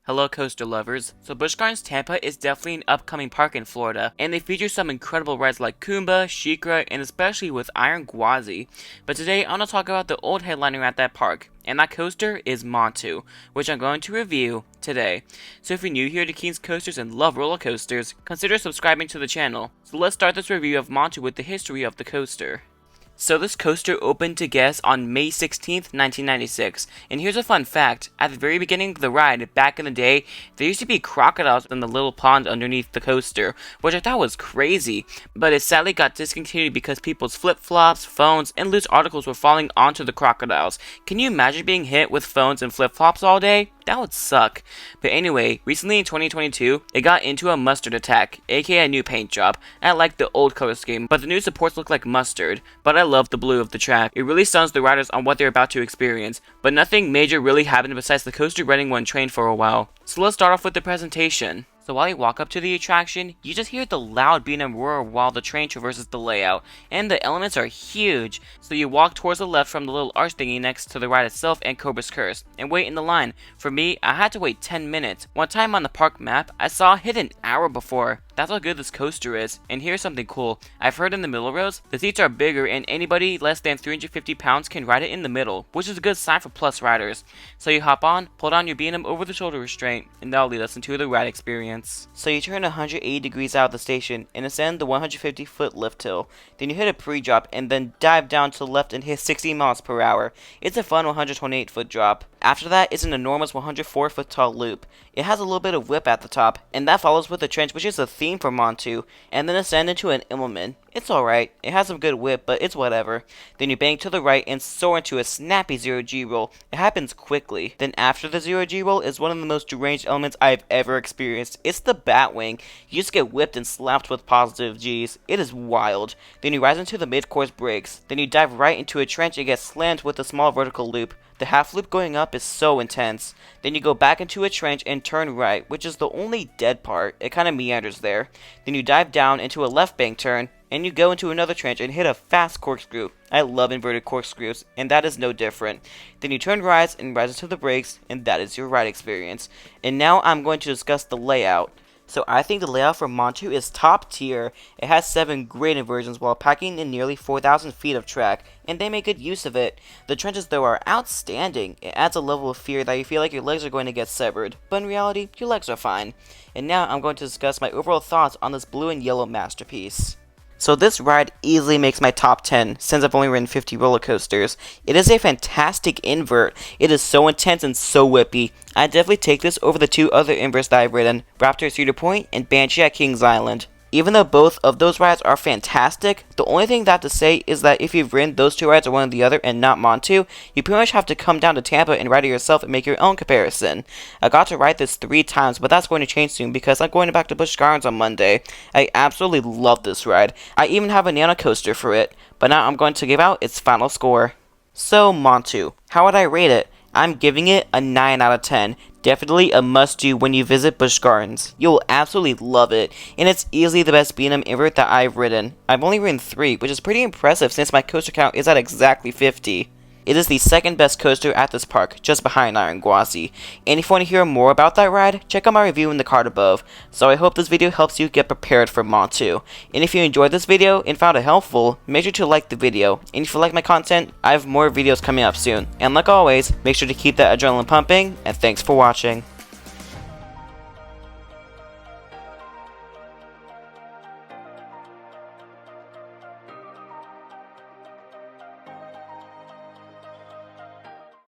Hello coaster lovers. So Busch Gardens Tampa is definitely an upcoming park in Florida, and they feature some incredible rides like Kumba, Shikra, and especially with Iron Gwazi. But today I want to talk about the old headliner at that park, and that coaster is Montu, which I'm going to review today. So if you're new here to King's Coasters and love roller coasters, consider subscribing to the channel. So let's start this review of Montu with the history of the coaster. So this coaster opened to guests on May 16th, 1996, and here's a fun fact: at the very beginning of the ride, back in the day, there used to be crocodiles in the little pond underneath the coaster, which I thought was crazy, but it sadly got discontinued because people's flip-flops, phones, and loose articles were falling onto the crocodiles. Can you imagine being hit with phones and flip-flops all day? That would suck. But anyway, recently in 2022, it got into a mustard attack, aka a new paint job. I like the old color scheme, but the new supports look like mustard. But I love the blue of the track. It really stuns the riders on what they're about to experience. But nothing major really happened besides the coaster running when trained for a while. So let's start off with the presentation. So while you walk up to the attraction, you just hear the loud beat and roar while the train traverses the layout, and the elements are huge. So you walk towards the left from the little arch thingy next to the ride itself and Cobra's Curse, and wait in the line. For me, I had to wait 10 minutes. One time on the park map, I saw it hit an hour before. That's how good this coaster is. And here's something cool: I've heard in the middle rows, the seats are bigger and anybody less than 350 pounds can ride it in the middle, which is a good sign for plus riders. So you hop on, pull down your B&M over the shoulder restraint, and that'll lead us into the ride experience. So you turn 180 degrees out of the station and ascend the 150-foot lift hill. Then you hit a pre-drop and then dive down to the left and hit 60 miles per hour. It's a fun 128-foot drop. After that is an enormous 104-foot tall loop. It has a little bit of whip at the top, and that follows with a trench, which is a theme for Montu, and then ascend into an Immelman. It's alright, it has some good whip, but it's whatever. Then you bank to the right and soar into a snappy 0G roll. It happens quickly. Then after the 0G roll is one of the most deranged elements I've ever experienced. It's the Batwing. You just get whipped and slapped with positive G's. It is wild. Then you rise into the mid-course brakes. Then you dive right into a trench and get slammed with a small vertical loop. The half loop going up is so intense. Then you go back into a trench and turn right, which is the only dead part. It kind of meanders there. Then you dive down into a left bank turn, and you go into another trench and hit a fast corkscrew. I love inverted corkscrews, and that is no different. Then you turn right and rise into the brakes, and that is your ride experience. And now I'm going to discuss the layout. So I think the layout for Montu is top tier. It has 7 great inversions while packing in nearly 4,000 feet of track, and they make good use of it. The trenches though are outstanding. It adds a level of fear that you feel like your legs are going to get severed, but in reality, your legs are fine. And now I'm going to discuss my overall thoughts on this blue and yellow masterpiece. So this ride easily makes my top 10, since I've only ridden 50 roller coasters. It is a fantastic invert. It is so intense and so whippy. I'd definitely take this over the 2 other inverts that I've ridden, Raptor at Cedar Point and Banshee at Kings Island. Even though both of those rides are fantastic, the only thing that I have to say is that if you've ridden those 2 rides or one or the other and not Montu, you pretty much have to come down to Tampa and ride it yourself and make your own comparison. I got to ride this 3 times, but that's going to change soon because I'm going back to Busch Gardens on Monday. I absolutely love this ride. I even have a Nano coaster for it, but now I'm going to give out its final score. So Montu, how would I rate it? I'm giving it a 9 out of 10. Definitely a must-do when you visit Busch Gardens. You'll absolutely love it, and it's easily the best B&M invert that I've ridden. I've only ridden 3, which is pretty impressive since my coaster count is at exactly 50. It is the second best coaster at this park, just behind Iron Gwazi. And if you want to hear more about that ride, check out my review in the card above. So I hope this video helps you get prepared for Montu. And if you enjoyed this video and found it helpful, make sure to like the video. And if you like my content, I have more videos coming up soon. And like always, make sure to keep that adrenaline pumping, and thanks for watching.